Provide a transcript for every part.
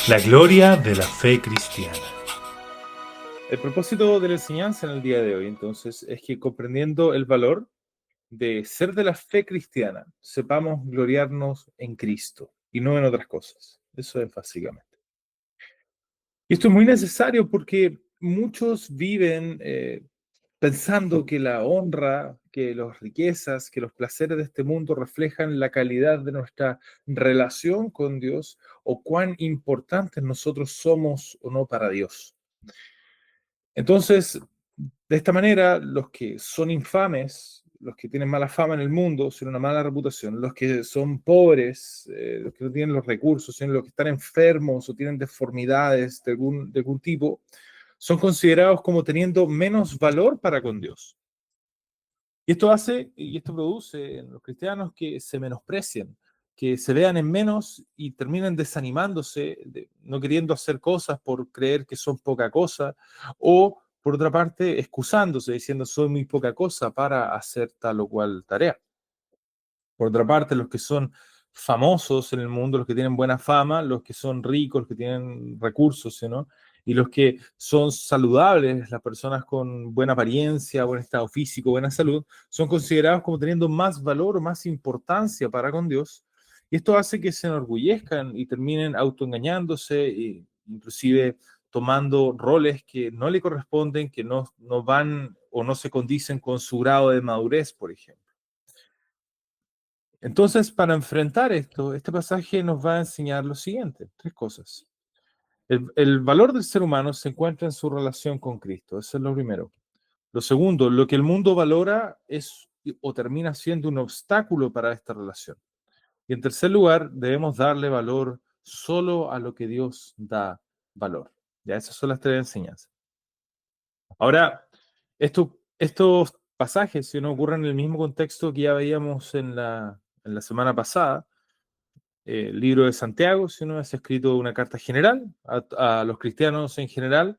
La gloria de la fe cristiana. El propósito de la enseñanza en el día de hoy, entonces, es que comprendiendo el valor de ser de la fe cristiana, sepamos gloriarnos en Cristo y no en otras cosas. Eso es básicamente. Y esto es muy necesario porque muchos viven pensando que la honra, que las riquezas, que los placeres de este mundo reflejan la calidad de nuestra relación con Dios o cuán importantes nosotros somos o no para Dios. Entonces, de esta manera, los que son infames, los que tienen mala fama en el mundo, tienen una mala reputación, los que son pobres, los que no tienen los recursos, sino los que están enfermos o tienen deformidades de algún tipo, son considerados como teniendo menos valor para con Dios. Y esto hace, y esto produce en los cristianos que se menosprecien, que se vean en menos y terminen desanimándose, no queriendo hacer cosas por creer que son poca cosa, o por otra parte, excusándose, diciendo soy muy poca cosa para hacer tal o cual tarea. Por otra parte, los que son famosos en el mundo, los que tienen buena fama, los que son ricos, los que tienen recursos, ¿no? Y los que son saludables, las personas con buena apariencia, buen estado físico, buena salud, son considerados como teniendo más valor o más importancia para con Dios. Y esto hace que se enorgullezcan y terminen autoengañándose, e inclusive tomando roles que no le corresponden, que no van o no se condicen con su grado de madurez, por ejemplo. Entonces, para enfrentar esto, este pasaje nos va a enseñar lo siguiente, tres cosas. El valor del ser humano se encuentra en su relación con Cristo, eso es lo primero. Lo segundo, lo que el mundo valora es o termina siendo un obstáculo para esta relación. Y en tercer lugar, debemos darle valor solo a lo que Dios da valor. Ya, esas son las tres enseñanzas. Ahora, estos pasajes, si no ocurren en el mismo contexto que ya veíamos en la semana pasada, el libro de Santiago, si no es escrito una carta general a los cristianos en general,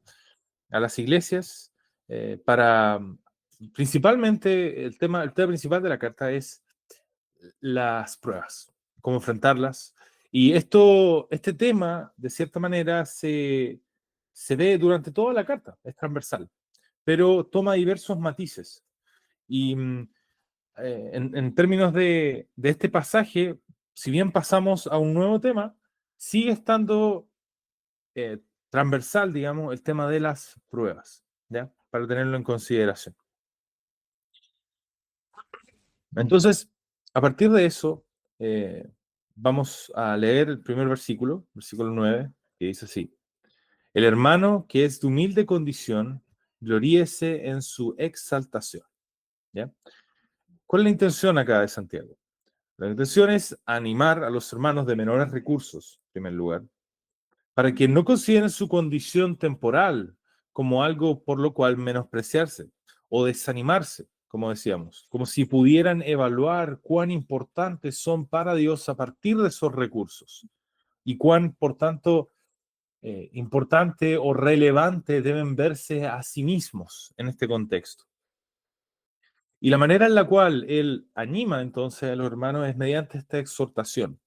a las iglesias, para principalmente el tema principal de la carta es las pruebas, cómo enfrentarlas. Y este tema, de cierta manera, se ve durante toda la carta, es transversal, pero toma diversos matices. Y en términos de este pasaje, si bien pasamos a un nuevo tema, sigue estando eh, transversal, digamos, el tema de las pruebas, ¿ya? Para tenerlo en consideración. Entonces, a partir de eso, eh, vamos a leer el primer versículo 9, que dice así: El hermano que es de humilde condición, gloríese en su exaltación, ¿ya? ¿Cuál es la intención acá de Santiago? La intención es animar a los hermanos de menores recursos, en primer lugar, para que no consideren su condición temporal como algo por lo cual menospreciarse o desanimarse, como decíamos, como si pudieran evaluar cuán importantes son para Dios a partir de esos recursos y cuán, por tanto, importante o relevante deben verse a sí mismos en este contexto. Y la manera en la cual él anima entonces a los hermanos es mediante esta exhortación,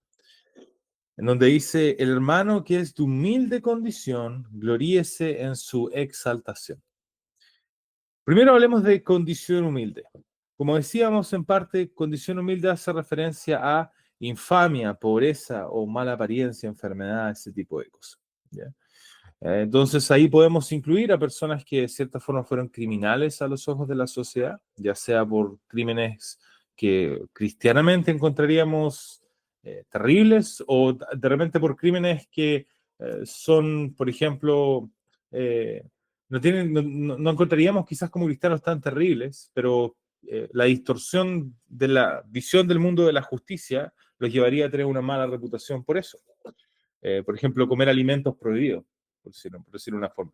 en donde dice, el hermano que es de humilde condición, gloríese en su exaltación. Primero hablemos de condición humilde. Como decíamos, en parte, condición humilde hace referencia a infamia, pobreza o mala apariencia, enfermedad, ese tipo de cosas. ¿Ya? Entonces ahí podemos incluir a personas que de cierta forma fueron criminales a los ojos de la sociedad, ya sea por crímenes que cristianamente encontraríamos terribles o de repente por crímenes que son, por ejemplo, eh, no encontraríamos quizás como cristianos tan terribles, pero la distorsión de la visión del mundo de la justicia los llevaría a tener una mala reputación por eso. Por ejemplo, comer alimentos prohibidos, por decirlo de una forma.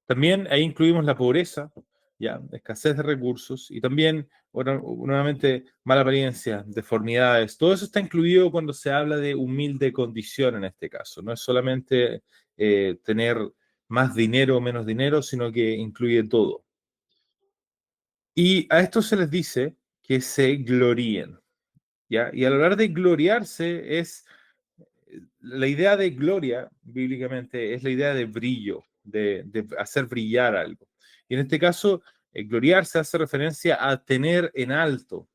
También ahí incluimos la pobreza, ya, escasez de recursos y también, bueno, nuevamente, mala apariencia, deformidades. Todo eso está incluido cuando se habla de humilde condición en este caso. No es solamente tener más dinero o menos dinero, sino que incluye todo. Y a esto se les dice que se gloríen, ¿ya? Y al hablar de gloriarse es la idea de gloria, bíblicamente, es la idea de brillo, de hacer brillar algo. Y en este caso, gloriarse hace referencia a tener en alto,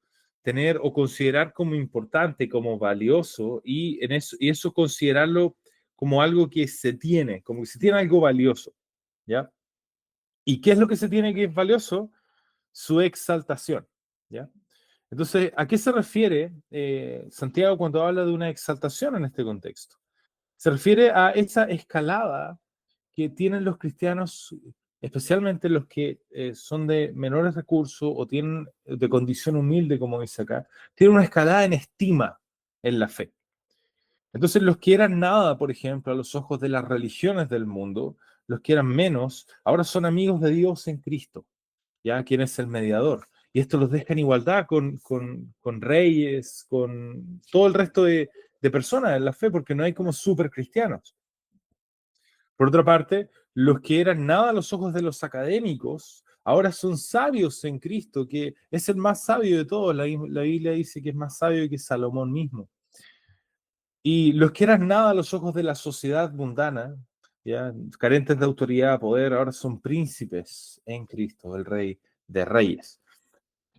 tener o considerar como importante, como valioso, y eso considerarlo como algo que se tiene, como que se tiene algo valioso, ¿ya? ¿Y qué es lo que se tiene que es valioso? Su exaltación, ¿ya? Entonces, ¿a qué se refiere Santiago cuando habla de una exaltación en este contexto? Se refiere a esa escalada que tienen los cristianos, especialmente los que son de menores recursos o tienen de condición humilde, como dice acá, tienen una escalada en estima en la fe. Entonces, los que eran nada, por ejemplo, a los ojos de las religiones del mundo, los que eran menos, ahora son amigos de Dios en Cristo, ¿ya? ¿Quién es el mediador? Y esto los deja en igualdad con reyes, con todo el resto de personas en la fe, porque no hay como super cristianos. Por otra parte, los que eran nada a los ojos de los académicos, ahora son sabios en Cristo, que es el más sabio de todos. La Biblia dice que es más sabio que Salomón mismo. Y los que eran nada a los ojos de la sociedad mundana, ¿ya? Carentes de autoridad, poder, ahora son príncipes en Cristo, el Rey de Reyes.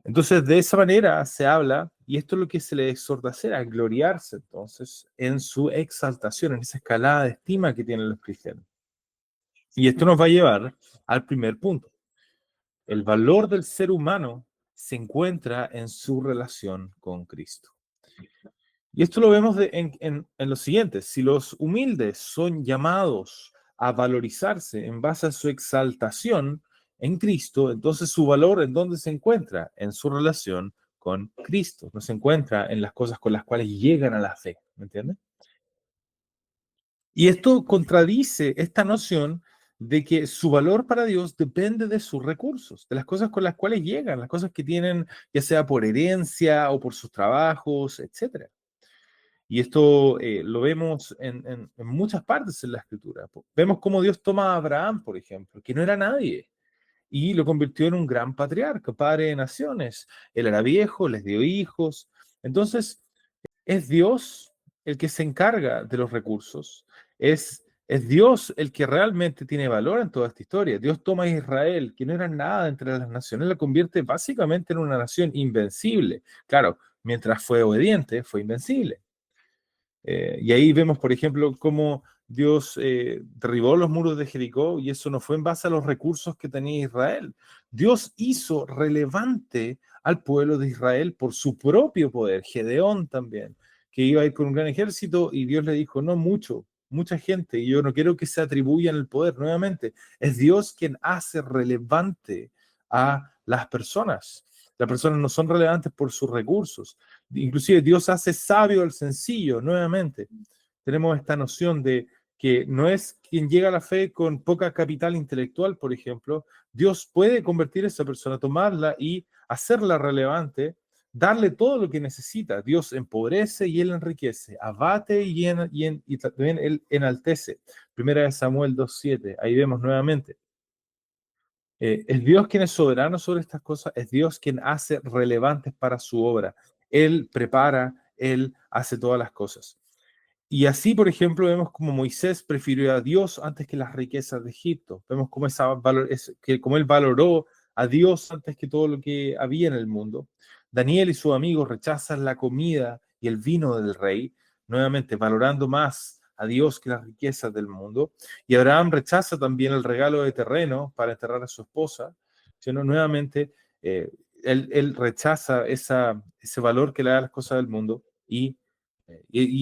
Entonces, de esa manera se habla, y esto es lo que se le exhorta a hacer, a gloriarse entonces en su exaltación, en esa escalada de estima que tienen los cristianos. Y esto nos va a llevar al primer punto. El valor del ser humano se encuentra en su relación con Cristo. Y esto lo vemos en lo siguiente. Si los humildes son llamados a valorizarse en base a su exaltación en Cristo, entonces su valor ¿en dónde se encuentra? En su relación con Cristo. No se encuentra en las cosas con las cuales llegan a la fe. ¿Me entiendes? Y esto contradice esta noción de que su valor para Dios depende de sus recursos, de las cosas con las cuales llegan, las cosas que tienen, ya sea por herencia o por sus trabajos, etcétera. Y esto lo vemos en muchas partes en la Escritura. Vemos cómo Dios toma a Abraham, por ejemplo, que no era nadie, y lo convirtió en un gran patriarca, padre de naciones. Él era viejo, les dio hijos. Entonces, es Dios el que se encarga de los recursos. Es Dios el que realmente tiene valor en toda esta historia. Dios toma a Israel, que no era nada entre las naciones, la convierte básicamente en una nación invencible. Claro, mientras fue obediente, fue invencible. Y ahí vemos, por ejemplo, cómo Dios derribó los muros de Jericó y eso no fue en base a los recursos que tenía Israel. Dios hizo relevante al pueblo de Israel por su propio poder. Gedeón también, que iba a ir con un gran ejército y Dios le dijo, no mucho, mucha gente, y yo no quiero que se atribuyan el poder nuevamente. Es Dios quien hace relevante a las personas. Las personas no son relevantes por sus recursos. Inclusive Dios hace sabio al sencillo, nuevamente. Tenemos esta noción de que no es quien llega a la fe con poca capital intelectual, por ejemplo. Dios puede convertir a esa persona, tomarla y hacerla relevante, darle todo lo que necesita. Dios empobrece y Él enriquece, abate y también Él enaltece. Primera de Samuel 2:7, ahí vemos nuevamente. Es Dios quien es soberano sobre estas cosas, es Dios quien hace relevantes para su obra. Él prepara, Él hace todas las cosas. Y así, por ejemplo, vemos como Moisés prefirió a Dios antes que las riquezas de Egipto. Vemos cómo, cómo él valoró a Dios antes que todo lo que había en el mundo. Daniel y sus amigos rechazan la comida y el vino del rey, nuevamente valorando más a Dios que las riquezas del mundo. Y Abraham rechaza también el regalo de terreno para enterrar a su esposa, sino nuevamente él rechaza ese valor que le da a las cosas del mundo y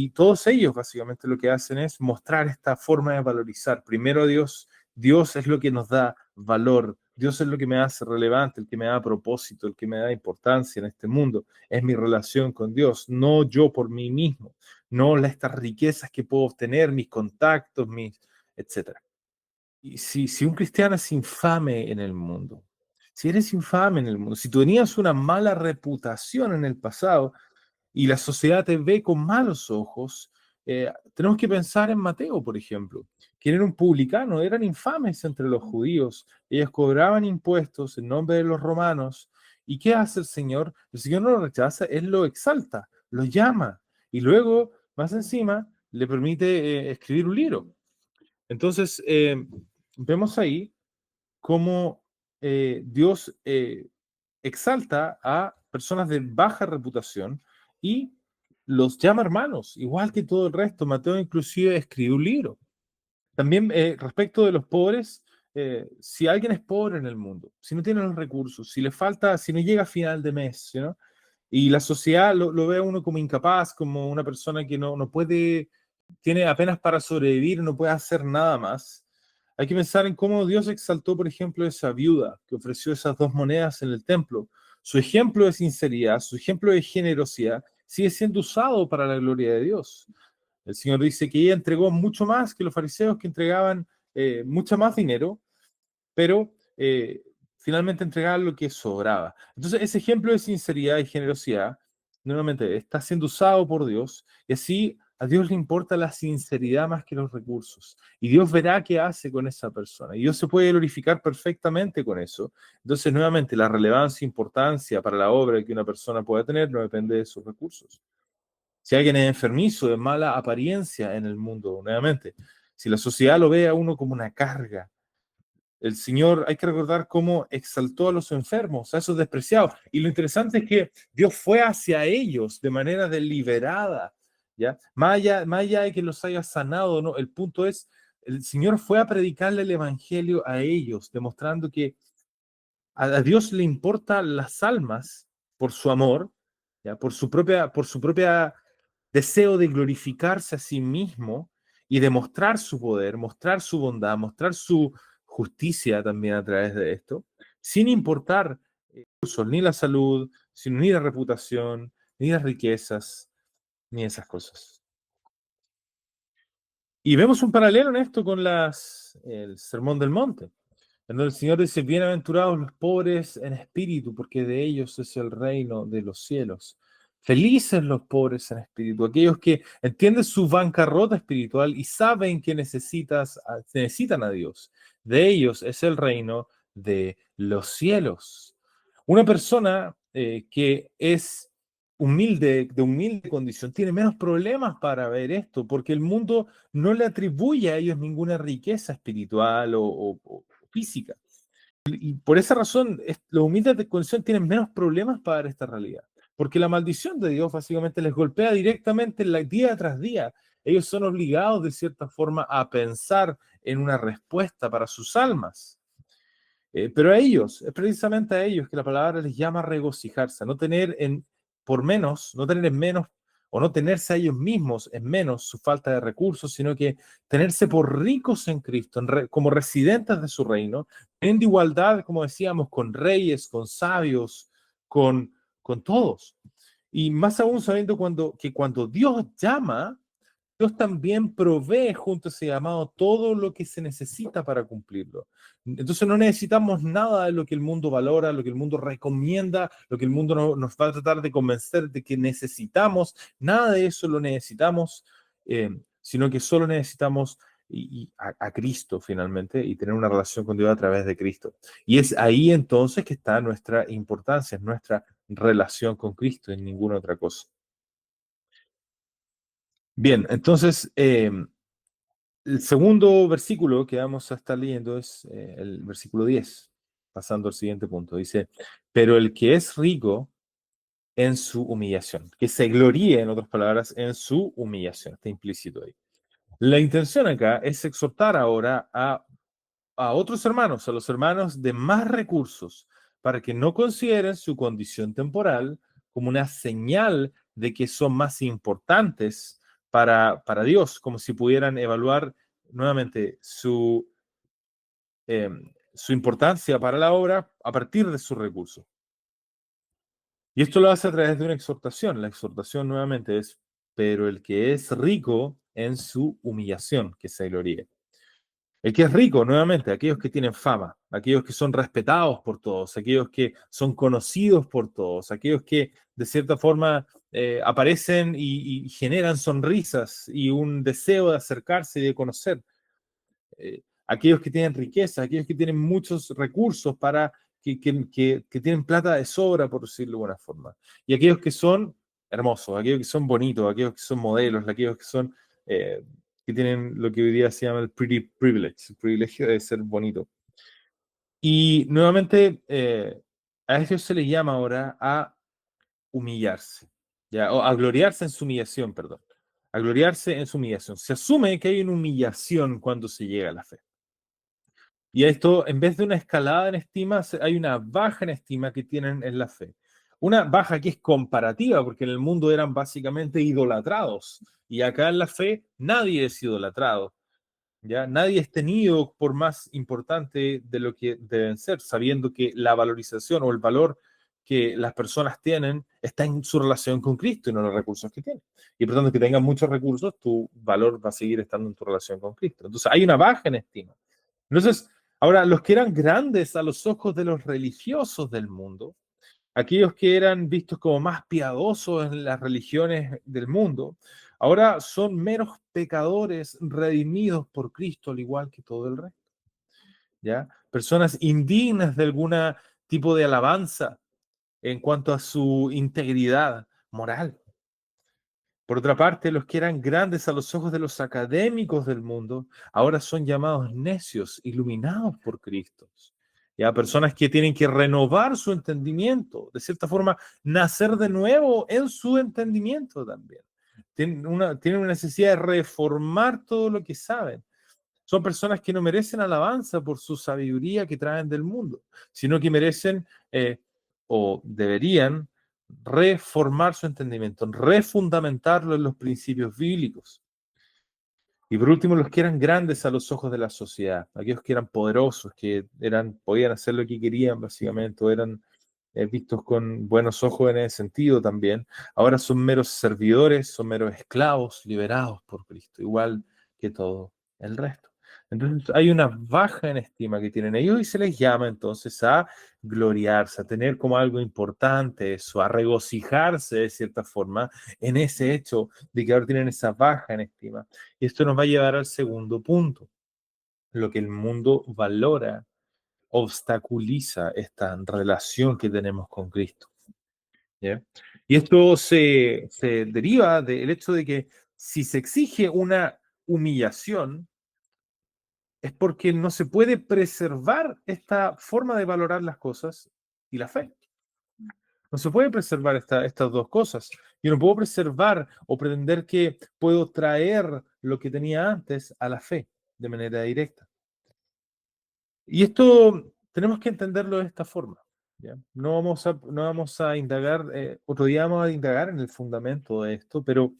todos ellos básicamente lo que hacen es mostrar esta forma de valorizar. Primero a Dios, Dios es lo que nos da valor, Dios es lo que me hace relevante, el que me da propósito, el que me da importancia en este mundo. Es mi relación con Dios, no yo por mí mismo, no estas riquezas que puedo obtener, mis contactos, etcétera. Y si un cristiano es infame en el mundo, si eres infame en el mundo, si tú tenías una mala reputación en el pasado, y la sociedad te ve con malos ojos, tenemos que pensar en Mateo, por ejemplo, quien era un publicano, eran infames entre los judíos, ellos cobraban impuestos en nombre de los romanos, ¿y qué hace el Señor? El Señor no lo rechaza, Él lo exalta, lo llama, y luego, más encima, le permite escribir un libro. Entonces, vemos ahí cómo Dios exalta a personas de baja reputación y los llama hermanos, igual que todo el resto. Mateo inclusive escribió un libro. También respecto de los pobres, si alguien es pobre en el mundo, si no tiene los recursos, si le falta, si no llega a final de mes, ¿no? Y la sociedad lo ve a uno como incapaz, como una persona que no puede, tiene apenas para sobrevivir, no puede hacer nada más. Hay que pensar en cómo Dios exaltó, por ejemplo, esa viuda que ofreció esas 2 monedas en el templo. Su ejemplo de sinceridad, su ejemplo de generosidad, sigue siendo usado para la gloria de Dios. El Señor dice que ella entregó mucho más que los fariseos que entregaban mucho más dinero, pero finalmente entregaban lo que sobraba. Entonces, ese ejemplo de sinceridad y generosidad, nuevamente, está siendo usado por Dios, y así a Dios le importa la sinceridad más que los recursos. Y Dios verá qué hace con esa persona. Y Dios se puede glorificar perfectamente con eso. Entonces, nuevamente, la relevancia e importancia para la obra que una persona pueda tener no depende de sus recursos. Si alguien es enfermizo, de mala apariencia en el mundo, nuevamente, si la sociedad lo ve a uno como una carga, el Señor, hay que recordar cómo exaltó a los enfermos, a esos despreciados. Y lo interesante es que Dios fue hacia ellos de manera deliberada, ¿ya? Más allá de que los haya sanado, ¿no? El punto es, el Señor fue a predicarle el evangelio a ellos, demostrando que a Dios le importan las almas por su amor, ¿ya? Por su propia deseo de glorificarse a sí mismo y de mostrar su poder, mostrar su bondad, mostrar su justicia también a través de esto, sin importar ni la salud, ni la reputación, ni las riquezas, ni esas cosas. Y vemos un paralelo en esto con el Sermón del Monte, en donde el Señor dice, bienaventurados los pobres en espíritu, porque de ellos es el reino de los cielos. Felices los pobres en espíritu, aquellos que entienden su bancarrota espiritual y saben que necesitan a Dios. De ellos es el reino de los cielos. Una persona que es humilde, de humilde condición, tiene menos problemas para ver esto, porque el mundo no le atribuye a ellos ninguna riqueza espiritual o física. Y por esa razón, los humildes de condición tienen menos problemas para ver esta realidad, porque la maldición de Dios básicamente les golpea directamente día tras día. Ellos son obligados de cierta forma a pensar en una respuesta para sus almas. Pero a ellos, es precisamente a ellos que la palabra les llama a regocijarse, a no tener por menos, no tener en menos, o no tenerse a ellos mismos en menos su falta de recursos, sino que tenerse por ricos en Cristo, como residentes de su reino, en igualdad, como decíamos, con reyes, con sabios, con todos. Y más aún sabiendo que cuando Dios llama, Dios también provee junto a ese llamado todo lo que se necesita para cumplirlo. Entonces no necesitamos nada de lo que el mundo valora, lo que el mundo recomienda, lo que el mundo nos va a tratar de convencer de que necesitamos. Nada de eso lo necesitamos, sino que solo necesitamos a Cristo finalmente y tener una relación con Dios a través de Cristo. Y es ahí entonces que está nuestra importancia, nuestra relación con Cristo, en ninguna otra cosa. Bien, entonces, el segundo versículo que vamos a estar leyendo es el versículo 10, pasando al siguiente punto. Dice, pero el que es rico en su humillación, que se gloríe, en otras palabras, en su humillación, está implícito ahí. La intención acá es exhortar ahora a otros hermanos, a los hermanos de más recursos, para que no consideren su condición temporal como una señal de que son más importantes para Dios, como si pudieran evaluar nuevamente su importancia para la obra a partir de sus recursos. Y esto lo hace a través de una exhortación. La exhortación nuevamente es, pero el que es rico en su humillación, que se gloríe. El que es rico, nuevamente, aquellos que tienen fama, aquellos que son respetados por todos, aquellos que son conocidos por todos, aquellos que de cierta forma aparecen y generan sonrisas y un deseo de acercarse y de conocer. Aquellos que tienen riqueza, aquellos que tienen muchos recursos que tienen plata de sobra, por decirlo de alguna forma. Y aquellos que son hermosos, aquellos que son bonitos, aquellos que son modelos, aquellos que son eh, que tienen lo que hoy día se llama el pretty privilege, el privilegio de ser bonito. Y nuevamente, a eso se le llama ahora a humillarse, ¿ya? O a gloriarse en su humillación, perdón. A gloriarse en su humillación. Se asume que hay una humillación cuando se llega a la fe. Y esto, en vez de una escalada en estima, hay una baja en estima que tienen en la fe. Una baja que es comparativa, porque en el mundo eran básicamente idolatrados. Y acá en la fe nadie es idolatrado. ¿Ya? Nadie es tenido por más importante de lo que deben ser, sabiendo que la valorización o el valor que las personas tienen está en su relación con Cristo y no en los recursos que tienen. Y por tanto, que tengas muchos recursos, tu valor va a seguir estando en tu relación con Cristo. Entonces, hay una baja en estima. Entonces, ahora, los que eran grandes a los ojos de los religiosos del mundo, aquellos que eran vistos como más piadosos en las religiones del mundo, ahora son meros pecadores redimidos por Cristo, al igual que todo el resto. ¿Ya? Personas indignas de algún tipo de alabanza en cuanto a su integridad moral. Por otra parte, los que eran grandes a los ojos de los académicos del mundo, ahora son llamados necios, iluminados por Cristo. Ya, personas que tienen que renovar su entendimiento, de cierta forma, nacer de nuevo en su entendimiento también. Tienen una necesidad de reformar todo lo que saben. Son personas que no merecen alabanza por su sabiduría que traen del mundo, sino que merecen o deberían reformar su entendimiento, refundamentarlo en los principios bíblicos. Y por último, los que eran grandes a los ojos de la sociedad, aquellos que eran poderosos, que podían hacer lo que querían, básicamente, o eran vistos con buenos ojos en ese sentido también. Ahora son meros servidores, son meros esclavos liberados por Cristo, igual que todo el resto. Entonces hay una baja en estima que tienen ellos y se les llama entonces a gloriarse, a tener como algo importante eso, a regocijarse de cierta forma en ese hecho de que ahora tienen esa baja en estima. Y esto nos va a llevar al segundo punto, lo que el mundo valora obstaculiza esta relación que tenemos con Cristo. ¿Ya? Y esto se deriva del hecho de que si se exige una humillación, es porque no se puede preservar esta forma de valorar las cosas y la fe. No se puede preservar estas dos cosas. Yo no puedo preservar o pretender que puedo traer lo que tenía antes a la fe de manera directa. Y esto tenemos que entenderlo de esta forma. ¿Ya? No vamos a indagar, otro día vamos a indagar en el fundamento de esto, pero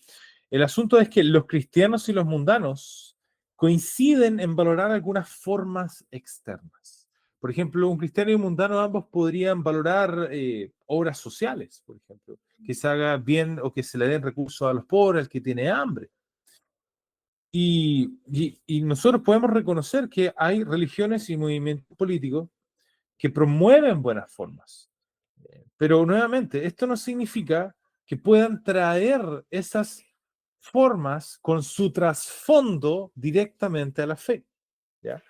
el asunto es que los cristianos y los mundanos coinciden en valorar algunas formas externas. Por ejemplo, un cristiano y un mundano ambos podrían valorar obras sociales, por ejemplo, que se haga bien o que se le den recursos a los pobres, al que tiene hambre. Y nosotros podemos reconocer que hay religiones y movimientos políticos que promueven buenas formas. Pero nuevamente, esto no significa que puedan traer esas formas con su trasfondo directamente a la fe. ¿Ya?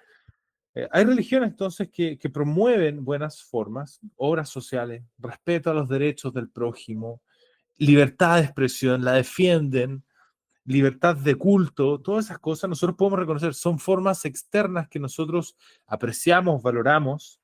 Hay religiones entonces que promueven buenas formas, obras sociales, respeto a los derechos del prójimo, libertad de expresión, la defienden, libertad de culto, todas esas cosas nosotros podemos reconocer, son formas externas que nosotros apreciamos, valoramos,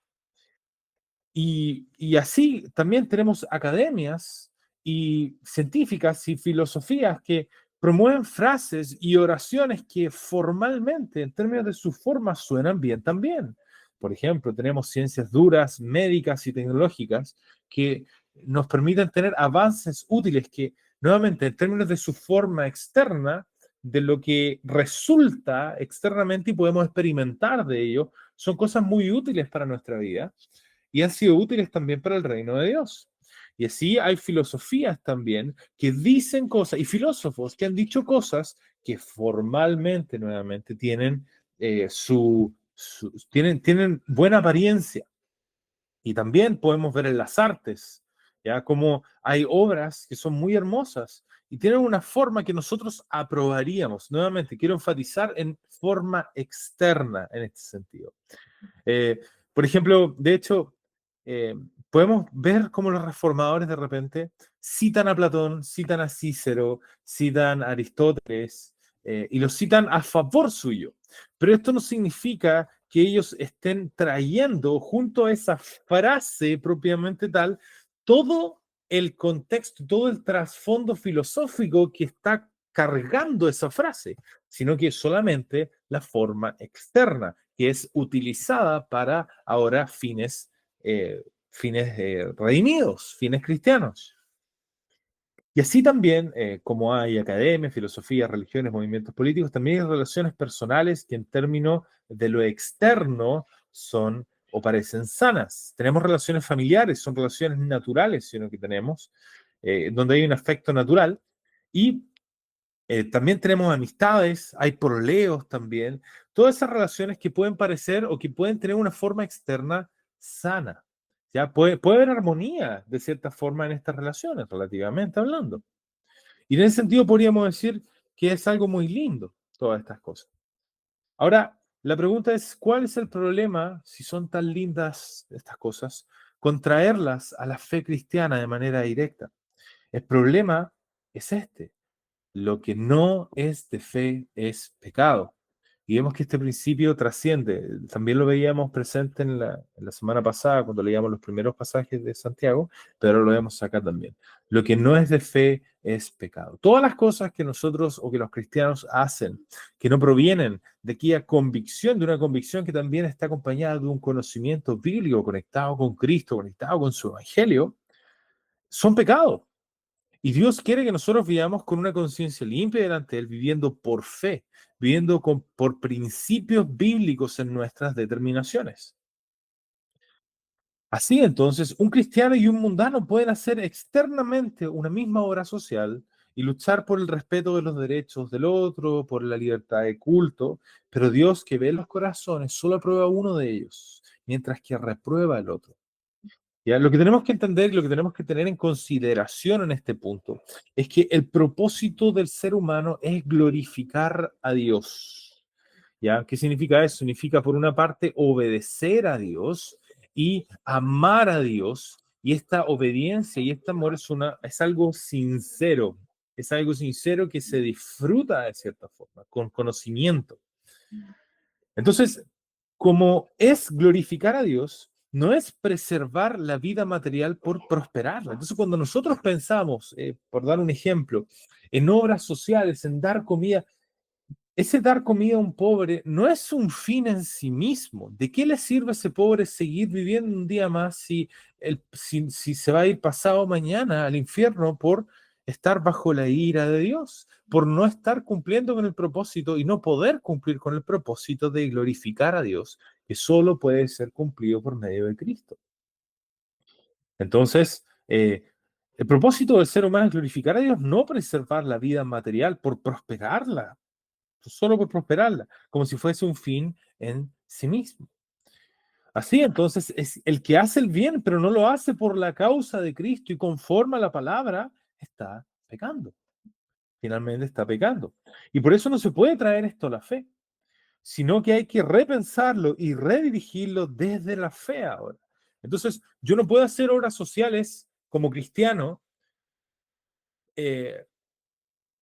y así también tenemos academias y científicas y filosofías que promueven frases y oraciones que formalmente, en términos de su forma, suenan bien también. Por ejemplo, tenemos ciencias duras, médicas y tecnológicas que nos permiten tener avances útiles que, nuevamente, en términos de su forma externa, de lo que resulta externamente y podemos experimentar de ello, son cosas muy útiles para nuestra vida y han sido útiles también para el reino de Dios. Y así hay filosofías también que dicen cosas y filósofos que han dicho cosas que formalmente, nuevamente, tienen, tienen buena apariencia. Y también podemos ver en las artes, ya como hay obras que son muy hermosas y tienen una forma que nosotros aprobaríamos. Nuevamente, quiero enfatizar en forma externa en este sentido. Eh, por ejemplo, de hecho, eh, podemos ver cómo los reformadores de repente citan a Platón, citan a Cícero, citan a Aristóteles, y lo citan a favor suyo. Pero esto no significa que ellos estén trayendo junto a esa frase propiamente tal todo el contexto, todo el trasfondo filosófico que está cargando esa frase, sino que solamente la forma externa, que es utilizada para ahora fines redimidos, fines cristianos. Y así también, como hay academia, filosofía, religiones, movimientos políticos, también hay relaciones personales que en términos de lo externo son o parecen sanas. Tenemos relaciones familiares, son relaciones naturales, sino que tenemos, donde hay un afecto natural. Y también tenemos amistades, hay proleos también, todas esas relaciones que pueden parecer o que pueden tener una forma externa sana. ¿Ya? Puede haber armonía de cierta forma en estas relaciones, relativamente hablando. Y en ese sentido podríamos decir que es algo muy lindo, todas estas cosas. Ahora, la pregunta es, ¿cuál es el problema, si son tan lindas estas cosas, con traerlas a la fe cristiana de manera directa? El problema es este: lo que no es de fe es pecado. Y vemos que este principio trasciende. También lo veíamos presente en la semana pasada cuando leíamos los primeros pasajes de Santiago, pero ahora lo vemos acá también. Lo que no es de fe es pecado. Todas las cosas que nosotros o que los cristianos hacen, que no provienen de aquella convicción, de una convicción que también está acompañada de un conocimiento bíblico conectado con Cristo, conectado con su evangelio, son pecados. Y Dios quiere que nosotros vivamos con una conciencia limpia delante de Él, viviendo por fe, viviendo por principios bíblicos en nuestras determinaciones. Así entonces, un cristiano y un mundano pueden hacer externamente una misma obra social y luchar por el respeto de los derechos del otro, por la libertad de culto, pero Dios, que ve los corazones, solo aprueba uno de ellos, mientras que reprueba el otro. Ya, lo que tenemos que entender y lo que tenemos que tener en consideración en este punto es que el propósito del ser humano es glorificar a Dios. ¿Ya? ¿Qué significa eso? Significa, por una parte, obedecer a Dios y amar a Dios. Y esta obediencia y este amor es algo sincero que se disfruta de cierta forma, con conocimiento. Entonces, como es glorificar a Dios, no es preservar la vida material por prosperarla. Entonces, cuando nosotros pensamos, por dar un ejemplo, en obras sociales, en dar comida, ese dar comida a un pobre no es un fin en sí mismo. ¿De qué le sirve a ese pobre seguir viviendo un día más si se va a ir pasado mañana al infierno por estar bajo la ira de Dios, por no estar cumpliendo con el propósito y no poder cumplir con el propósito de glorificar a Dios, que solo puede ser cumplido por medio de Cristo? Entonces, el propósito del ser humano es glorificar a Dios, no preservar la vida material por prosperarla, solo por prosperarla, como si fuese un fin en sí mismo. Así entonces es el que hace el bien, pero no lo hace por la causa de Cristo y conforme a la palabra, está pecando. Finalmente está pecando. Y por eso no se puede traer esto a la fe, sino que hay que repensarlo y redirigirlo desde la fe ahora. Entonces, yo no puedo hacer obras sociales como cristiano eh,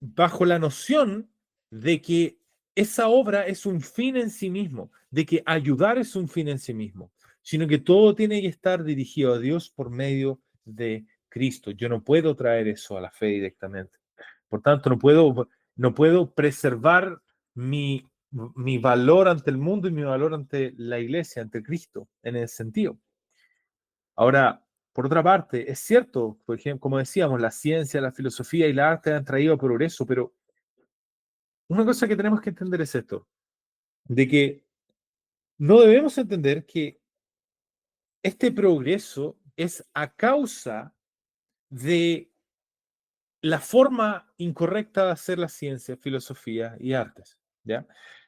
bajo la noción de que esa obra es un fin en sí mismo, de que ayudar es un fin en sí mismo, sino que todo tiene que estar dirigido a Dios por medio de Cristo. Yo no puedo traer eso a la fe directamente. Por tanto, no puedo preservar mi valor ante el mundo y mi valor ante la iglesia, ante Cristo, en ese sentido. Ahora, por otra parte, es cierto, por ejemplo, como decíamos, la ciencia, la filosofía y la arte han traído progreso, pero una cosa que tenemos que entender es esto, de que no debemos entender que este progreso es a causa de la forma incorrecta de hacer la ciencia, filosofía y artes, ¿ya?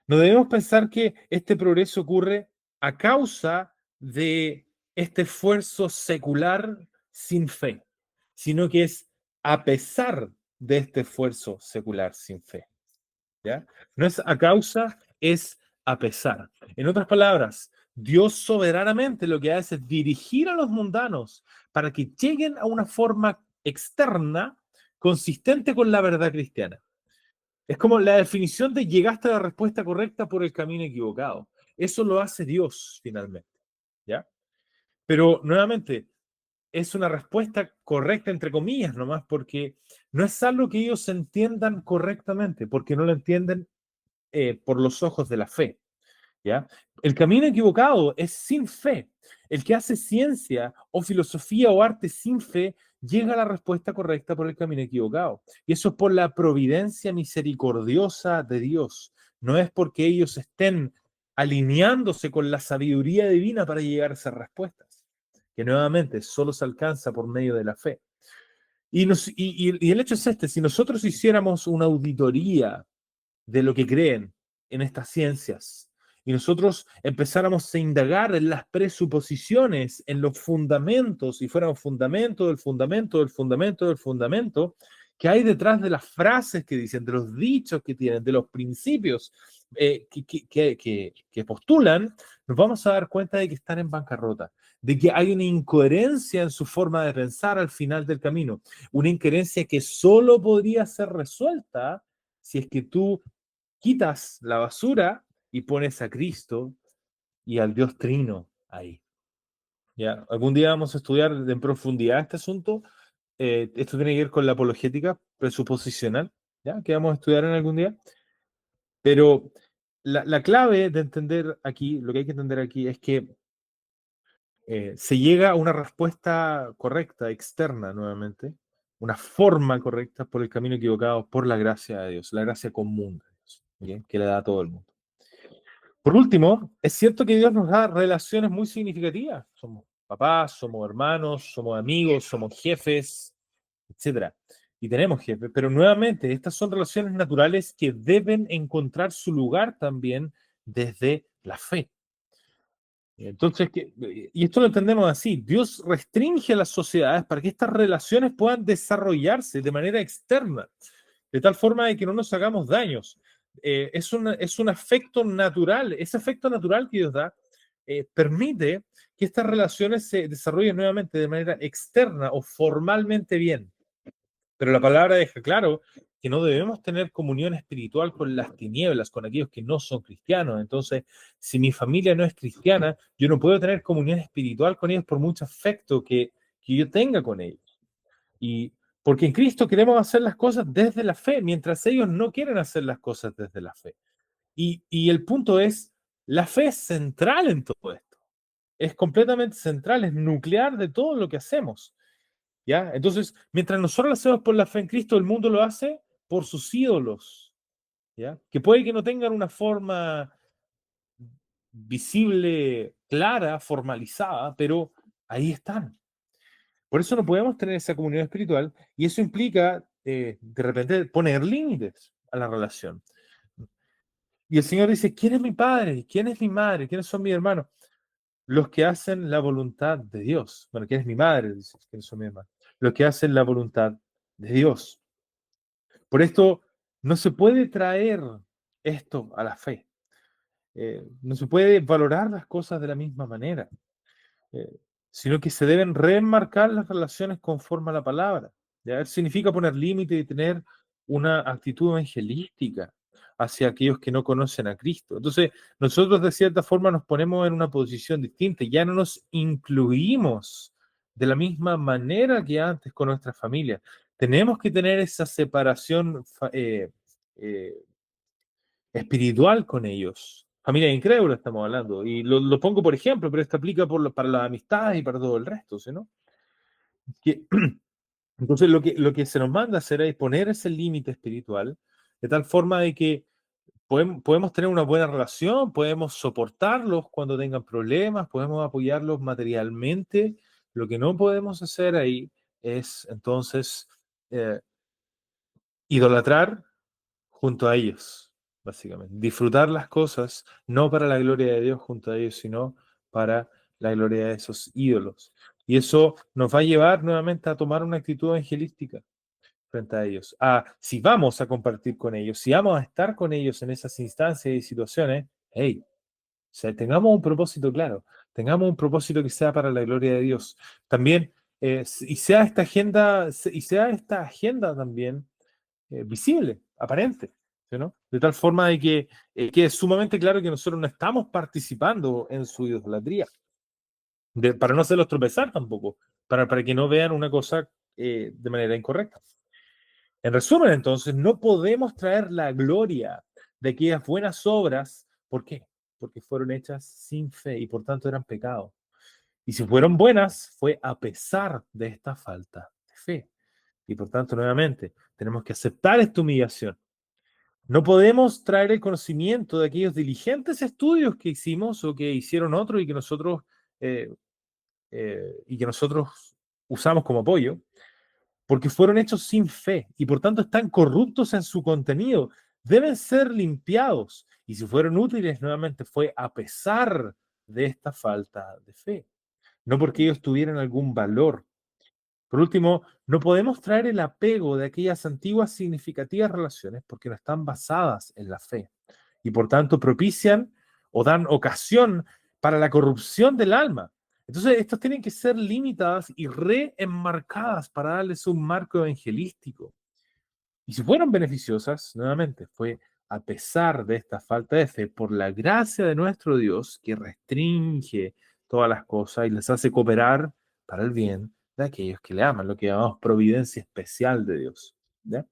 No debemos pensar que este progreso ocurre a causa de este esfuerzo secular sin fe, sino que es a pesar de este esfuerzo secular sin fe. ¿Ya? No es a causa, es a pesar. En otras palabras, Dios soberanamente lo que hace es dirigir a los mundanos para que lleguen a una forma externa consistente con la verdad cristiana. Es como la definición de llegaste a la respuesta correcta por el camino equivocado. Eso lo hace Dios finalmente, ¿ya? Pero nuevamente, es una respuesta correcta, entre comillas, nomás, porque no es algo que ellos entiendan correctamente, porque no lo entienden por los ojos de la fe. ¿Ya? El camino equivocado es sin fe. El que hace ciencia o filosofía o arte sin fe llega a la respuesta correcta por el camino equivocado. Y eso es por la providencia misericordiosa de Dios. No es porque ellos estén alineándose con la sabiduría divina para llegar a esas respuestas, que nuevamente solo se alcanza por medio de la fe. Y el hecho es este, si nosotros hiciéramos una auditoría de lo que creen en estas ciencias y nosotros empezáramos a indagar en las presuposiciones, en los fundamentos, y fuéramos fundamento del fundamento del fundamento del fundamento, que hay detrás de las frases que dicen, de los dichos que tienen, de los principios que postulan, nos vamos a dar cuenta de que están en bancarrota, de que hay una incoherencia en su forma de pensar al final del camino, una incoherencia que solo podría ser resuelta si es que tú quitas la basura y pones a Cristo y al Dios Trino ahí. ¿Ya? Algún día vamos a estudiar en profundidad este asunto. Esto tiene que ver con la apologética presuposicional, ¿ya? Que vamos a estudiar en algún día. Pero la clave de entender aquí, lo que hay que entender aquí es que se llega a una respuesta correcta, externa nuevamente, una forma correcta por el camino equivocado, por la gracia de Dios, la gracia común de Dios, ¿bien? Que le da a todo el mundo. Por último, es cierto que Dios nos da relaciones muy significativas. Somos papás, somos hermanos, somos amigos, somos jefes, etcétera. Y tenemos jefes, pero nuevamente, estas son relaciones naturales que deben encontrar su lugar también desde la fe. Entonces, y esto lo entendemos así, Dios restringe a las sociedades para que estas relaciones puedan desarrollarse de manera externa, de tal forma de que no nos hagamos daños. Es un afecto natural, ese afecto natural que Dios da permite que estas relaciones se desarrollen nuevamente de manera externa o formalmente bien. Pero la palabra deja claro que no debemos tener comunión espiritual con las tinieblas, con aquellos que no son cristianos. Entonces, si mi familia no es cristiana, yo no puedo tener comunión espiritual con ellos por mucho afecto que yo tenga con ellos. Y porque en Cristo queremos hacer las cosas desde la fe, mientras ellos no quieren hacer las cosas desde la fe. Y el punto es, la fe es central en todo esto. Es completamente central, es nuclear de todo lo que hacemos. ¿Ya? Entonces, mientras nosotros lo hacemos por la fe en Cristo, el mundo lo hace por sus ídolos, ¿ya? Que puede que no tengan una forma visible, clara, formalizada, pero ahí están. Por eso no podemos tener esa comunión espiritual y eso implica, de repente, poner límites a la relación. Y el Señor dice, ¿quién es mi padre? ¿Quién es mi madre? ¿Quiénes son mis hermanos? Los que hacen la voluntad de Dios. Bueno, ¿quién es mi madre? Dice, ¿quiénes son mis hermanos? Los que hacen la voluntad de Dios. Por esto, no se puede traer esto a la fe. No se puede valorar las cosas de la misma manera, eh, sino que se deben reenmarcar las relaciones conforme a la palabra. ¿Ya? Significa poner límite y tener una actitud evangelística hacia aquellos que no conocen a Cristo. Entonces, nosotros de cierta forma nos ponemos en una posición distinta, ya no nos incluimos de la misma manera que antes con nuestra familia. Tenemos que tener esa separación eh, espiritual con ellos. Familia incrédula estamos hablando. Y lo pongo por ejemplo, pero esto aplica para las amistades y para todo el resto, ¿sí, no? Que, entonces lo que se nos manda a hacer es poner ese límite espiritual de tal forma de que podemos tener una buena relación, podemos soportarlos cuando tengan problemas, podemos apoyarlos materialmente. Lo que no podemos hacer ahí es entonces eh, idolatrar junto a ellos, básicamente. Disfrutar las cosas, no para la gloria de Dios junto a ellos, sino para la gloria de esos ídolos. Y eso nos va a llevar nuevamente a tomar una actitud evangelística frente a ellos. Si vamos a compartir con ellos, si vamos a estar con ellos en esas instancias y situaciones, hey, o sea, tengamos un propósito claro, tengamos un propósito que sea para la gloria de Dios. También, y sea esta agenda también visible, aparente. ¿sí, no? De tal forma de que es sumamente claro que nosotros no estamos participando en su idolatría, para no hacerlos tropezar tampoco, para que no vean una cosa de manera incorrecta. En resumen, entonces, no podemos traer la gloria de aquellas buenas obras. ¿Por qué? Porque fueron hechas sin fe y por tanto eran pecado. Y si fueron buenas, fue a pesar de esta falta de fe. Y por tanto, nuevamente, tenemos que aceptar esta humillación. No podemos traer el conocimiento de aquellos diligentes estudios que hicimos o que hicieron otros eh, y que nosotros usamos como apoyo, porque fueron hechos sin fe y por tanto están corruptos en su contenido. Deben ser limpiados. Y si fueron útiles, nuevamente fue a pesar de esta falta de fe, no porque ellos tuvieran algún valor. Por último, no podemos traer el apego de aquellas antiguas significativas relaciones porque no están basadas en la fe y por tanto propician o dan ocasión para la corrupción del alma. Entonces, estas tienen que ser limitadas y reenmarcadas para darles un marco evangelístico. Y si fueron beneficiosas, nuevamente, fue a pesar de esta falta de fe, por la gracia de nuestro Dios que restringe todas las cosas y les hace cooperar para el bien de aquellos que le aman, lo que llamamos providencia especial de Dios. ¿Ya?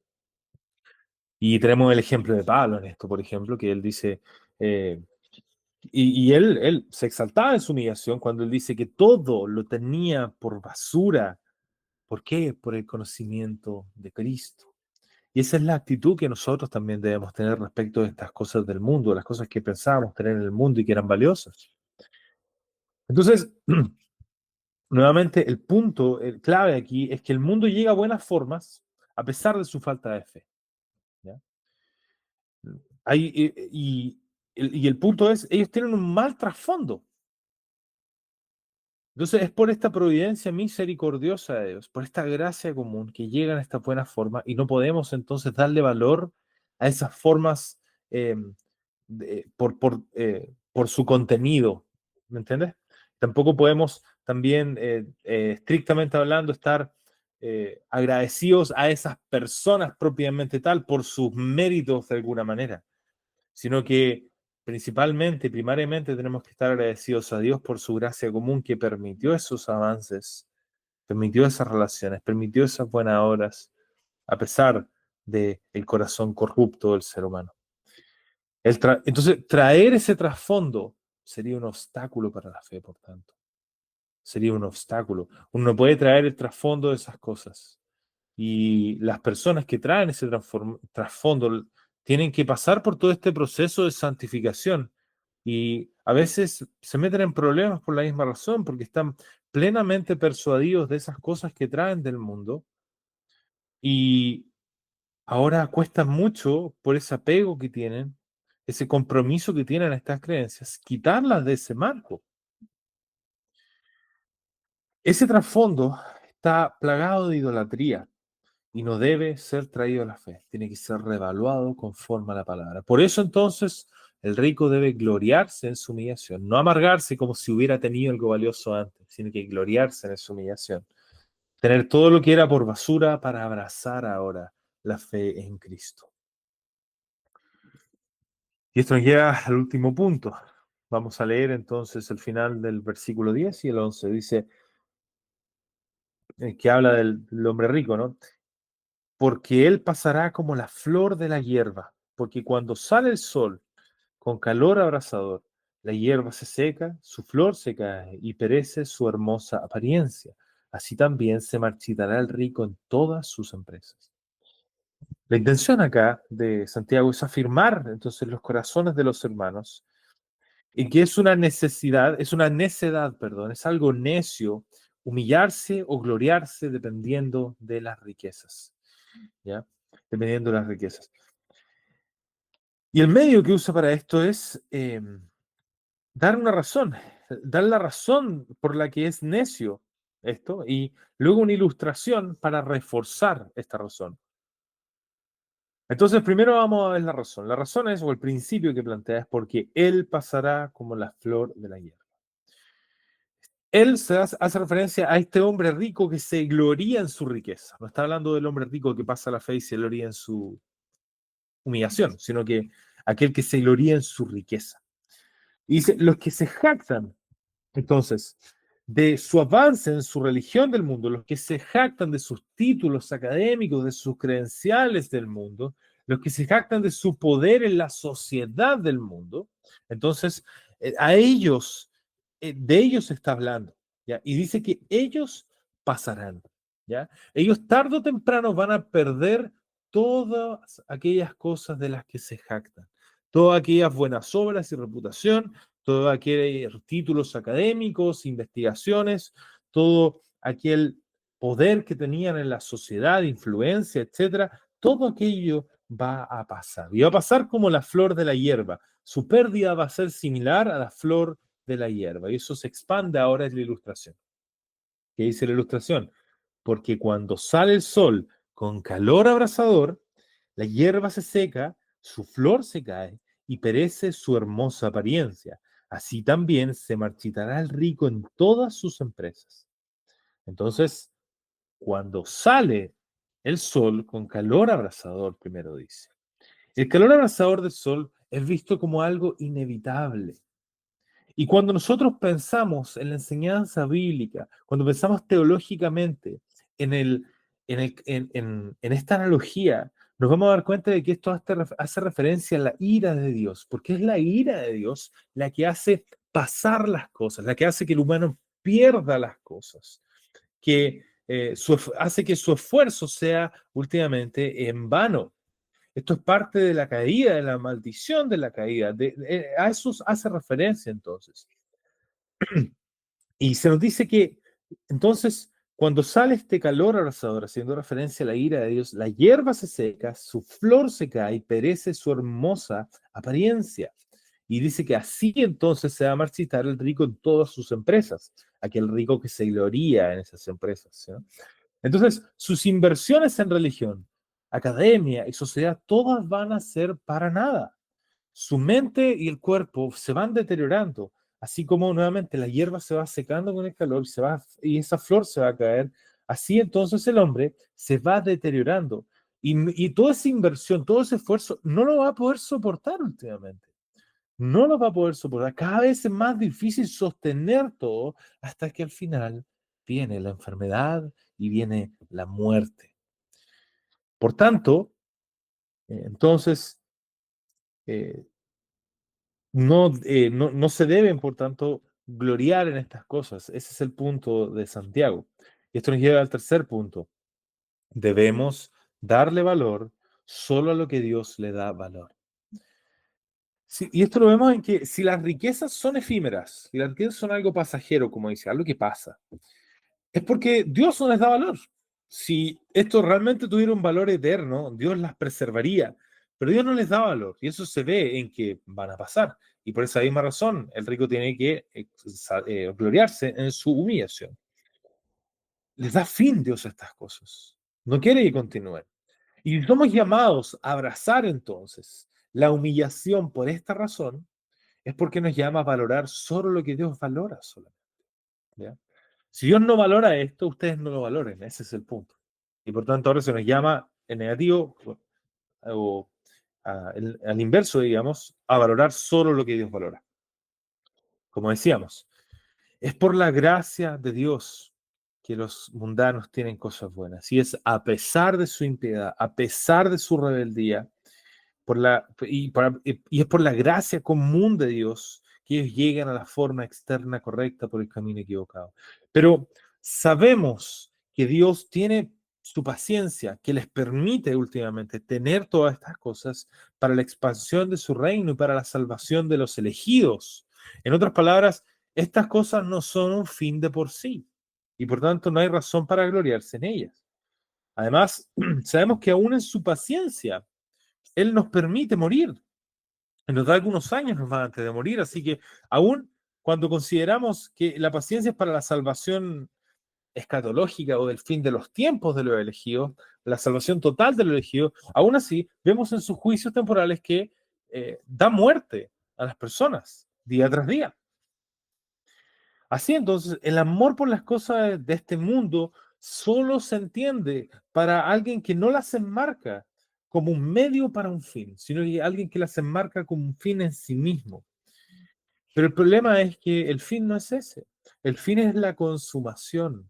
Y tenemos el ejemplo de Pablo en esto, por ejemplo, que él dice, eh, y él se exaltaba en su humillación cuando él dice que todo lo tenía por basura. ¿Por qué? Por el conocimiento de Cristo. Y esa es la actitud que nosotros también debemos tener respecto de estas cosas del mundo, las cosas que pensábamos tener en el mundo y que eran valiosas. Entonces, nuevamente, el punto el clave aquí es que el mundo llega a buenas formas a pesar de su falta de fe. ¿Ya? Y el punto es, ellos tienen un mal trasfondo. Entonces es por esta providencia misericordiosa de Dios, por esta gracia común que llegan a esta buena forma y no podemos entonces darle valor a esas formas eh, por su contenido, ¿me entiendes? Tampoco podemos también, estrictamente hablando, estar agradecidos a esas personas propiamente tal por sus méritos de alguna manera, sino que principalmente, primariamente, tenemos que estar agradecidos a Dios por su gracia común que permitió esos avances, permitió esas relaciones, permitió esas buenas obras, a pesar del corazón corrupto del ser humano. Entonces, traer ese trasfondo sería un obstáculo para la fe, por tanto. Sería un obstáculo. Uno no puede traer el trasfondo de esas cosas. Y las personas que traen ese trasfondo tienen que pasar por todo este proceso de santificación. Y a veces se meten en problemas por la misma razón, porque están plenamente persuadidos de esas cosas que traen del mundo. Y ahora cuesta mucho por ese apego que tienen, ese compromiso que tienen a estas creencias, quitarlas de ese marco. Ese trasfondo está plagado de idolatría y no debe ser traído a la fe, tiene que ser revaluado conforme a la palabra. Por eso entonces el rico debe gloriarse en su humillación, no amargarse como si hubiera tenido algo valioso antes, sino que gloriarse en su humillación. Tener todo lo que era por basura para abrazar ahora la fe en Cristo. Y esto nos lleva al último punto. Vamos a leer entonces el final del versículo 10 y el 11. Dice, que habla del hombre rico, ¿no? Porque él pasará como la flor de la hierba, porque cuando sale el sol con calor abrasador, la hierba se seca, su flor se cae y perece su hermosa apariencia. Así también se marchitará el rico en todas sus empresas. La intención acá de Santiago es afirmar entonces los corazones de los hermanos y que es una necesidad, es una necedad, perdón, es algo necio humillarse o gloriarse dependiendo de las riquezas, ¿ya? Dependiendo de las riquezas. Y el medio que usa para esto es dar una razón, dar la razón por la que es necio esto y luego una ilustración para reforzar esta razón. Entonces, primero vamos a ver la razón. La razón es, o el principio que plantea, es porque él pasará como la flor de la hierba. Él hace referencia a este hombre rico que se gloría en su riqueza. No está hablando del hombre rico que pasa la fe y se gloría humillación, sino que aquel que se gloría en su riqueza. Y dice, los que se jactan, entonces, de su avance en su religión del mundo, los que se jactan de sus títulos académicos, de sus credenciales del mundo, los que se jactan de su poder en la sociedad del mundo, entonces, a ellos, de ellos se está hablando, ¿ya? Y dice que ellos pasarán, ¿ya? Ellos tarde o temprano van a perder todas aquellas cosas de las que se jactan, todas aquellas buenas obras y reputación, todos aquellos títulos académicos, investigaciones, todo aquel poder que tenían en la sociedad, influencia, etcétera, todo aquello va a pasar. Y va a pasar como la flor de la hierba. Su pérdida va a ser similar a la flor de la hierba. Y eso se expande ahora en la ilustración. ¿Qué dice la ilustración? Porque cuando sale el sol con calor abrasador, la hierba se seca, su flor se cae y perece su hermosa apariencia. Así también se marchitará el rico en todas sus empresas. Entonces, cuando sale el sol con calor abrasador, primero dice, el calor abrasador del sol es visto como algo inevitable. Y cuando nosotros pensamos en la enseñanza bíblica, cuando pensamos teológicamente en, en esta analogía, nos vamos a dar cuenta de que esto hace referencia a la ira de Dios, porque es la ira de Dios la que hace pasar las cosas, la que hace que el humano pierda las cosas, que hace que su esfuerzo sea últimamente en vano. Esto es parte de la caída, de la maldición de la caída. A eso hace referencia entonces. Y se nos dice que entonces, cuando sale este calor abrasador, haciendo referencia a la ira de Dios, la hierba se seca, su flor se cae y perece su hermosa apariencia. Y dice que así entonces se va a marchitar el rico en todas sus empresas, aquel rico que se gloría en esas empresas, ¿sí? Entonces, sus inversiones en religión, academia y sociedad, todas van a ser para nada. Su mente y el cuerpo se van deteriorando, así como nuevamente la hierba se va secando con el calor y esa flor se va a caer. Así entonces el hombre se va deteriorando y toda esa inversión, todo ese esfuerzo no lo va a poder soportar últimamente. No lo va a poder soportar. Cada vez es más difícil sostener todo hasta que al final viene la enfermedad y viene la muerte. Por tanto, entonces, eh, no se deben, por tanto, gloriar en estas cosas. Ese es el punto de Santiago. Y esto nos lleva al tercer punto. Debemos darle valor solo a lo que Dios le da valor. Sí, y esto lo vemos en que si las riquezas son efímeras, y las riquezas son algo pasajero, como dice, algo que pasa, es porque Dios no les da valor. Si esto realmente tuviera un valor eterno, Dios las preservaría, pero Dios no les da valor y eso se ve en que van a pasar. Y por esa misma razón, el rico tiene que gloriarse en su humillación. Les da fin Dios a estas cosas. No quiere que continúen. Y somos llamados a abrazar entonces la humillación por esta razón, es porque nos llama a valorar solo lo que Dios valora solamente. ¿Ya? Si Dios no valora esto, ustedes no lo valoren, ese es el punto. Y por tanto ahora se nos llama en negativo o al inverso, digamos, a valorar solo lo que Dios valora. Como decíamos, es por la gracia de Dios que los mundanos tienen cosas buenas. Y es a pesar de su impiedad, a pesar de su rebeldía, y es por la gracia común de Dios que ellos llegan a la forma externa correcta por el camino equivocado. Pero sabemos que Dios tiene su paciencia, que les permite últimamente tener todas estas cosas para la expansión de su reino y para la salvación de los elegidos. En otras palabras, estas cosas no son un fin de por sí y por tanto no hay razón para gloriarse en ellas. Además, sabemos que aún en su paciencia, él nos permite morir. Nos da algunos años nos va antes de morir, así que aún cuando consideramos que la paciencia es para la salvación escatológica o del fin de los tiempos de los elegidos, la salvación total de los elegidos, aún así vemos en sus juicios temporales que da muerte a las personas día tras día. Así entonces, el amor por las cosas de este mundo solo se entiende para alguien que no las enmarca como un medio para un fin, sino que alguien que las enmarca como un fin en sí mismo. Pero el problema es que el fin no es ese. El fin es la consumación,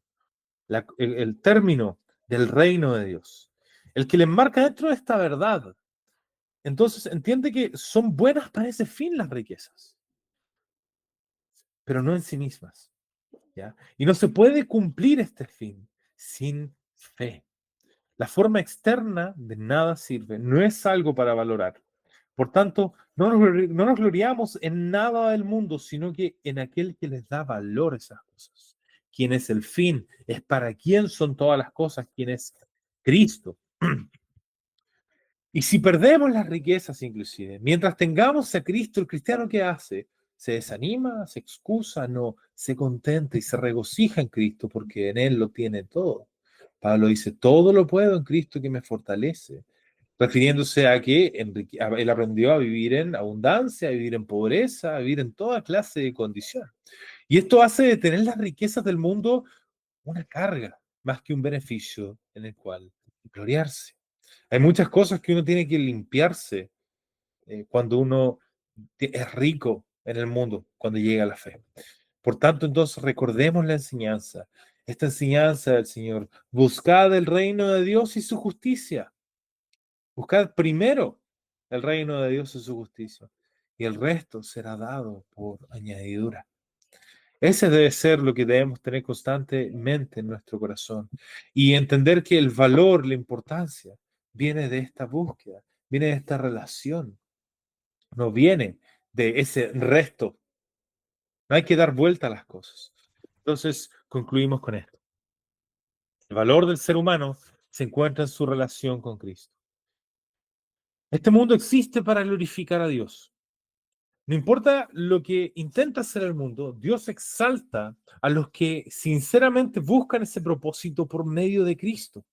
el término del reino de Dios. El que le enmarca dentro de esta verdad. Entonces entiende que son buenas para ese fin las riquezas, pero no en sí mismas. ¿Ya? Y no se puede cumplir este fin sin fe. La forma externa de nada sirve, no es algo para valorar. Por tanto, no nos gloriamos en nada del mundo, sino que en aquel que les da valor a esas cosas. ¿Quién es el fin? Es para quién son todas las cosas, quién es Cristo. Y si perdemos las riquezas inclusive, mientras tengamos a Cristo, el cristiano ¿qué hace? Se desanima, se excusa, no, se contenta y se regocija en Cristo porque en Él lo tiene todo. Pablo dice, todo lo puedo en Cristo que me fortalece, refiriéndose a que él aprendió a vivir en abundancia, a vivir en pobreza, a vivir en toda clase de condición. Y esto hace de tener las riquezas del mundo una carga más que un beneficio en el cual gloriarse. Hay muchas cosas que uno tiene que limpiarse cuando uno es rico en el mundo, cuando llega a la fe. Por tanto, entonces recordemos la enseñanza, esta enseñanza del Señor. Buscad el reino de Dios y su justicia. Buscad primero el reino de Dios y su justicia, y el resto será dado por añadidura. Ese debe ser lo que debemos tener constantemente en nuestro corazón y entender que el valor, la importancia, viene de esta búsqueda, viene de esta relación, no viene de ese resto. No hay que dar vuelta a las cosas. Entonces, concluimos con esto. El valor del ser humano se encuentra en su relación con Cristo. Este mundo existe para glorificar a Dios. No importa lo que intenta hacer el mundo, Dios exalta a los que sinceramente buscan ese propósito por medio de Cristo.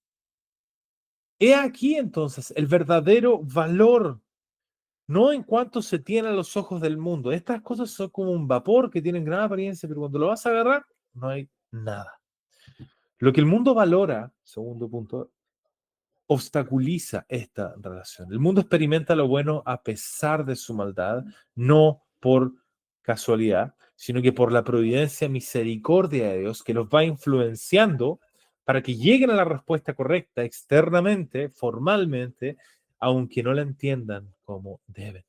He aquí entonces el verdadero valor, no en cuanto se tiene a los ojos del mundo. Estas cosas son como un vapor que tienen gran apariencia, pero cuando lo vas a agarrar, no hay nada. Lo que el mundo valora, segundo punto, obstaculiza esta relación. El mundo experimenta lo bueno a pesar de su maldad, no por casualidad, sino que por la providencia, misericordia de Dios que los va influenciando para que lleguen a la respuesta correcta externamente, formalmente, aunque no la entiendan como deben.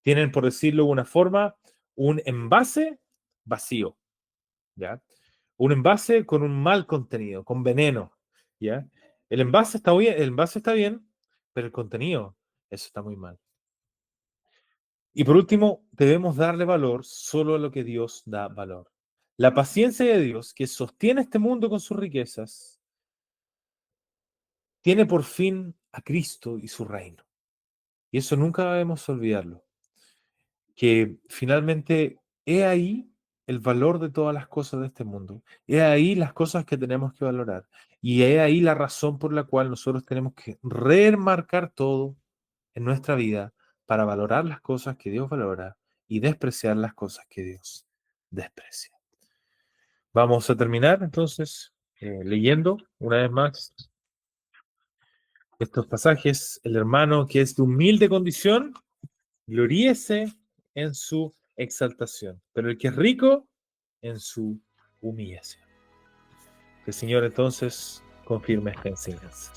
Tienen, por decirlo de una forma, un envase vacío, ¿ya? Un envase con un mal contenido, con veneno, ¿ya? El envase está bien, pero el contenido, eso está muy mal. Y por último, debemos darle valor solo a lo que Dios da valor. La paciencia de Dios, que sostiene este mundo con sus riquezas, tiene por fin a Cristo y su reino. Y eso nunca debemos olvidarlo. Que finalmente he ahí el valor de todas las cosas de este mundo. He ahí las cosas que tenemos que valorar. Y he ahí la razón por la cual nosotros tenemos que remarcar todo en nuestra vida para valorar las cosas que Dios valora y despreciar las cosas que Dios desprecia. Vamos a terminar entonces leyendo una vez más estos pasajes. El hermano que es de humilde condición, gloríese en su exaltación, pero el que es rico en su humillación. Que el Señor entonces confirme esta enseñanza.